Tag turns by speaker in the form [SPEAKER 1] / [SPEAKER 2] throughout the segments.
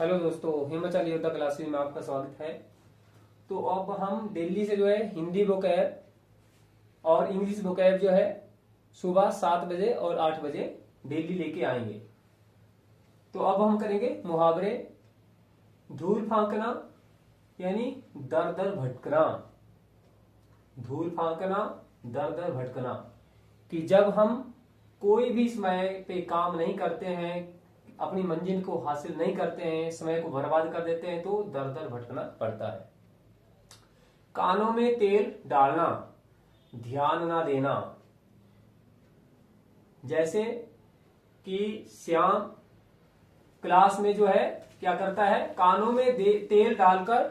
[SPEAKER 1] Hello दोस्तों, हिमाचल योद्धा classes में आपका स्वागत है। तो अब हम दिल्ली से जो है हिंदी वोकैब और इंग्लिश वोकैब जो है सुबह 7 बजे और 8 बजे दिल्ली लेके आएंगे। तो अब हम करेंगे मुहावरे। धूल फांकना यानी दर दर भटकना। धूल फांकना, दर दर भटकना कि जब हम कोई भी समय पे काम नहीं करते हैं, अपनी मंजिल को हासिल नहीं करते हैं, समय को बर्बाद कर देते हैं, तो दर दर भटकना पड़ता है। कानों में तेल डालना, ध्यान ना देना। जैसे कि श्याम क्लास में जो है क्या करता है, कानों में तेल डालकर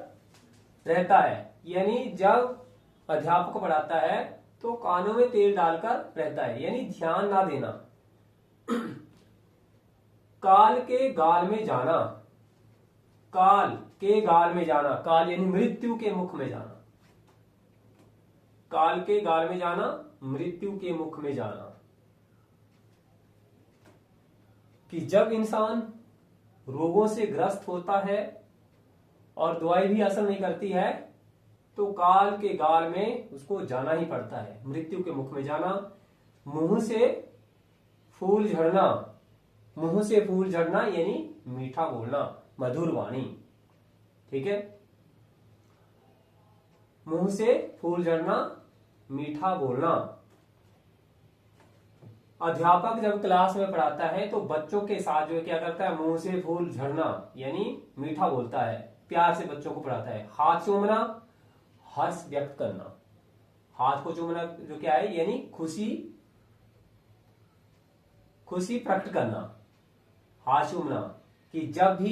[SPEAKER 1] रहता है, यानी जब अध्यापक पढ़ाता है तो कानों में तेल डालकर रहता है, यानी ध्यान ना देना। काल के गाल में जाना, काल के गाल में जाना, काल यानी मृत्यु के मुख में जाना। काल के गाल में जाना, मृत्यु के मुख में जाना। कि जब इंसान रोगों से ग्रस्त होता है और दवाई भी असर नहीं करती है तो काल के गाल में उसको जाना ही पड़ता है, मृत्यु के मुख में जाना। मुंह से फूल झड़ना, मुंह से फूल झड़ना यानी मीठा बोलना, मधुर वाणी। ठीक है, मुंह से फूल झड़ना, मीठा बोलना। अध्यापक जब क्लास में पढ़ाता है तो बच्चों के साथ जो क्या करता है, मुंह से फूल झड़ना यानी मीठा बोलता है, प्यार से बच्चों को पढ़ाता है। हाथ चूमना, हर्ष व्यक्त करना। हाथ को चूमना जो क्या है, यानी खुशी प्रकट करना। हाथ चूमना कि जब भी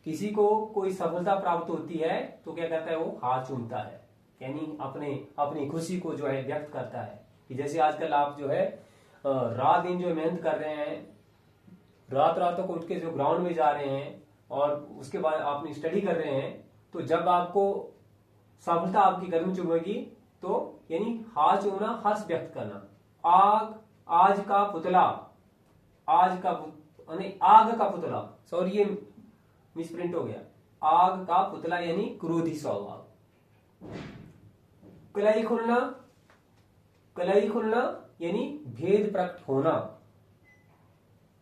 [SPEAKER 1] किसी को कोई सफलता प्राप्त होती है तो क्या करता है, वो हाथ चूमता है, यानी अपनी खुशी को जो है व्यक्त करता है। कि जैसे आजकल आप जो है रात दिन जो मेहनत कर रहे हैं, रात तक उठ के जो ग्राउंड में जा रहे हैं और उसके बाद अपनी स्टडी कर रहे हैं, तो जब आपको सफलता आपकी गर्म चुमेगी तो यानी हाथ चूमना, हर्ष व्यक्त करना। आज का पुतला, आग का पुतला, सॉरी ये मिसप्रिंट हो गया। आग का पुतला यानी क्रोधी स्वभाव। कलाई खुलना यानी भेद प्रकट होना।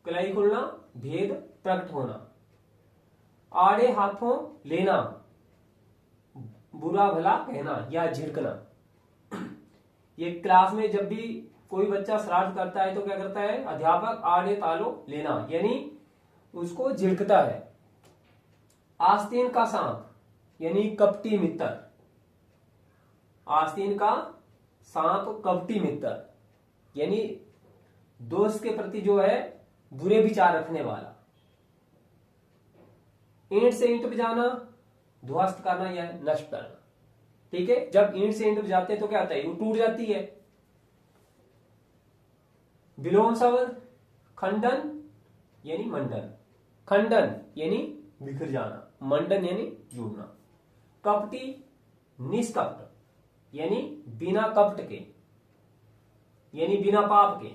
[SPEAKER 1] कलाई खुलना, भेद प्रकट होना। आड़े हाथों लेना, बुरा भला कहना या झिड़कना। ये क्लास में जब भी कोई बच्चा शरारत करता है तो क्या करता है, अध्यापक आड़े तालो लेना यानी उसको झिड़कता है। आस्तीन का सांप यानी कपटी मित्र। आस्तीन का सांप कपटी मित्र यानी दोस्त के प्रति जो है बुरे विचार रखने वाला। ईंट से ईंट बजाना, ध्वस्त करना या नष्ट करना। ठीक है, जब ईंट से ईंट बजाते हैं तो क्या होता है, वो टूट जाती है। विलोम शब्द खंडन यानी मंडन। खंडन यानी बिखर जाना, मंडन यानी जुड़ना। कपटी निष्कपट यानी बिना कपट के, यानी बिना पाप के।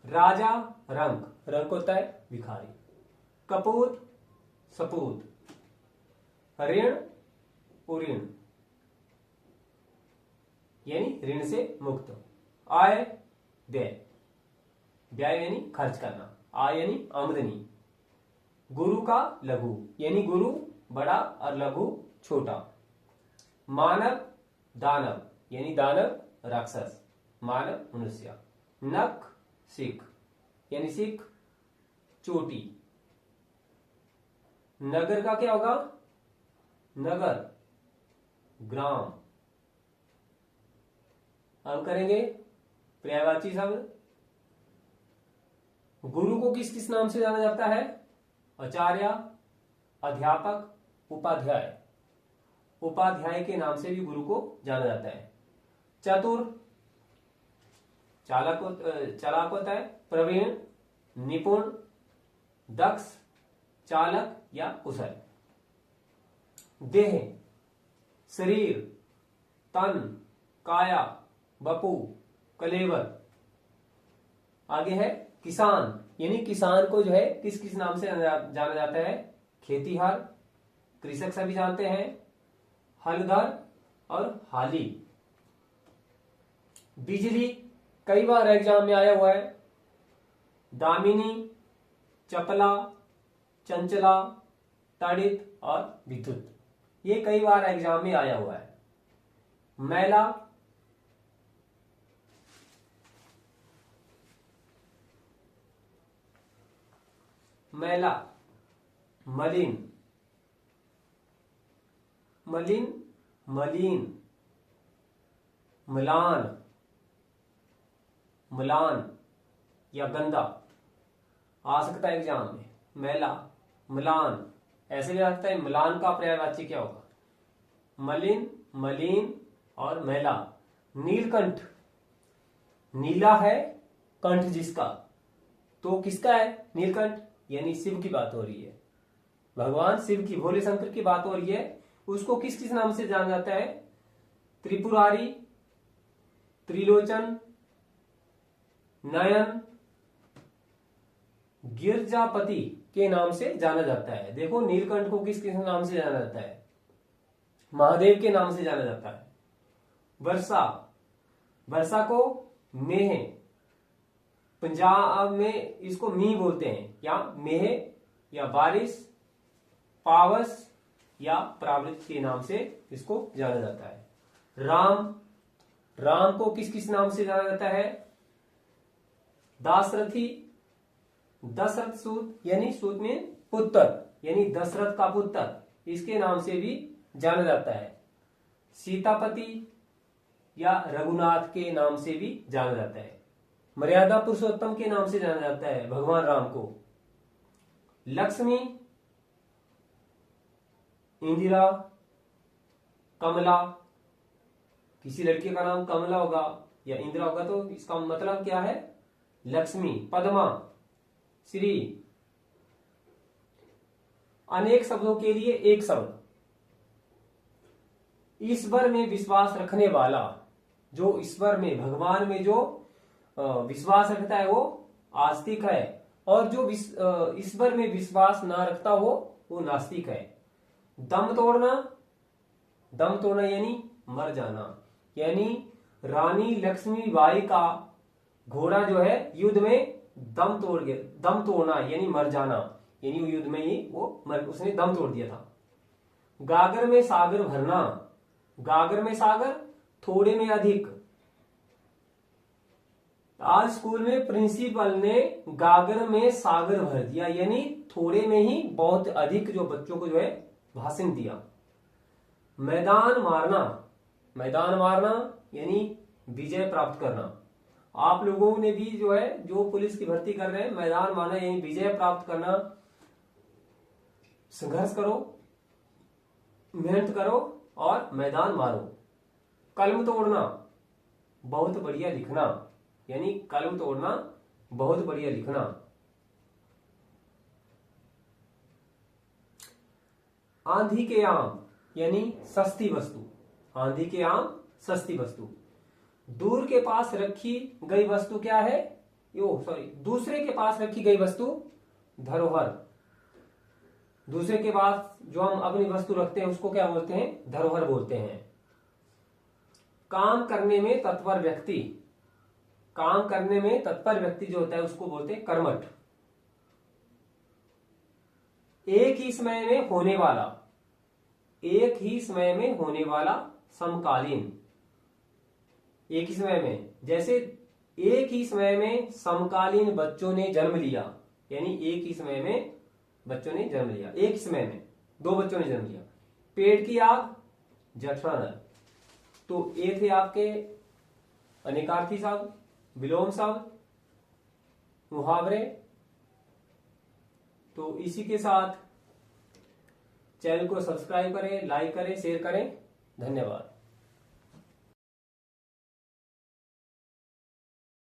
[SPEAKER 1] राजा रंक होता है भिखारी। कपूत सपूत। ऋण उऋण यानी ऋण से मुक्त। आय व्यय, व्यय यानी खर्च करना, आय यानी आमदनी। गुरु का लघु यानी गुरु बड़ा और लघु छोटा। मानव दानव यानी दानव राक्षस, मानव मनुष्य। नख सिख यानी सिख चोटी। नगर का क्या होगा, नगर ग्राम। हम करेंगे पर्यायवाची शब्द। गुरु को किस किस नाम से जाना जाता है, आचार्य, अध्यापक, उपाध्याय। उपाध्याय के नाम से भी गुरु को जाना जाता है। चतुर चालाक होता है। प्रवीण निपुण, दक्ष चालक या कुशल। देह शरीर, तन, काया, बपू, कलेवर। आगे है किसान, यानी किसान को जो है किस किस नाम से जाना जाता है, खेतीहर, कृषक सभी जानते हैं, हलधर और हाली। बिजली कई बार एग्जाम में आया हुआ है, दामिनी, चपला, चंचला, तड़ित और विद्युत, ये कई बार एग्जाम में आया हुआ है। मैला, मैला, मलिन, मलिन, मलिन, म्लान, म्लान या गंदा आ सकता है एग्जाम में। मैला, म्लान, ऐसे भी आ सकता है म्लान का पर्यायवाची क्या होगा? मलिन, मलिन और मैला। नीलकंठ, नीला है कंठ जिसका, तो किसका है नीलकंठ? यानी शिव की बात हो रही है, भगवान शिव की, भोले शंकर की बात हो रही है। उसको किस किस नाम से जाना जाता है? त्रिपुरारी, त्रिलोचन, नयन, गिरजापति के नाम से जाना जाता है। देखो नीलकंठ को किस किस नाम से जाना जाता है? महादेव के नाम से जाना जाता है। वर्षा, वर्षा को मेह, पंजाब में इसको मी बोलते हैं, या मेह या बारिश, पावस या प्रावृत के नाम से इसको जाना जाता है। राम, राम को किस किस नाम से जाना जाता है? दासरथी, दशरथ सूत, यानी सूत में पुत्र, यानी दशरथ का पुत्र, इसके नाम से भी जाना जाता है। सीतापति या रघुनाथ के नाम से भी जाना जाता है। मर्यादा पुरुषोत्तम के नाम से जाना जाता है भगवान राम को। लक्ष्मी, इंदिरा, कमला, किसी लड़की का नाम कमला होगा या इंदिरा होगा तो इसका मतलब क्या है? लक्ष्मी। पद्मा, श्री। अनेक शब्दों के लिए एक शब्द। ईश्वर में विश्वास रखने वाला, जो ईश्वर में, भगवान में जो विश्वास रखता है वो आस्तिक है, और जो ईश्वर में विश्वास ना रखता हो वो नास्तिक है। दम तोड़ना, दम तोड़ना यानी मर जाना, यानी रानी लक्ष्मीबाई का घोड़ा जो है युद्ध में दम तोड़ गया। दम तोड़ना यानी मर जाना, यानी युद्ध में ही वो उसने दम तोड़ दिया था। गागर में सागर भरना, गागर में सागर, थोड़े में अधिक। आज स्कूल में प्रिंसिपल ने गागर में सागर भर दिया, यानी थोड़े में ही बहुत अधिक जो बच्चों को जो है भाषण दिया। मैदान मारना, मैदान मारना यानी विजय प्राप्त करना। आप लोगों ने भी जो है, जो पुलिस की भर्ती कर रहे हैं, मैदान मारना यानी विजय प्राप्त करना। संघर्ष करो, मेहनत करो और मैदान मारो। कलम तोड़ना, बहुत बढ़िया लिखना, यानी कलम तोड़ना, बहुत बढ़िया लिखना। आंधी के आम यानी सस्ती वस्तु, आंधी के आम सस्ती वस्तु। दूर के पास रखी गई वस्तु क्या है? दूसरे के पास रखी गई वस्तु धरोहर। दूसरे के पास जो हम अपनी वस्तु रखते हैं उसको क्या बोलते हैं? धरोहर बोलते हैं। काम करने में तत्पर व्यक्ति, काम करने में तत्पर व्यक्ति जो होता है उसको बोलते हैं कर्मठ। एक ही समय में होने वाला, एक ही समय में होने वाला समकालीन। एक ही समय में, जैसे एक ही समय में समकालीन बच्चों ने जन्म लिया, यानी एक ही समय में बच्चों ने जन्म लिया, एक ही समय में दो बच्चों ने जन्म लिया। पेड़ की आग, जठरानल। तो ये थे आपके अनेकार्थी शब्द, विलोम शब्द, मुहावरे। तो इसी के साथ चैनल को सब्सक्राइब करें, लाइक करें, शेयर करें। धन्यवाद।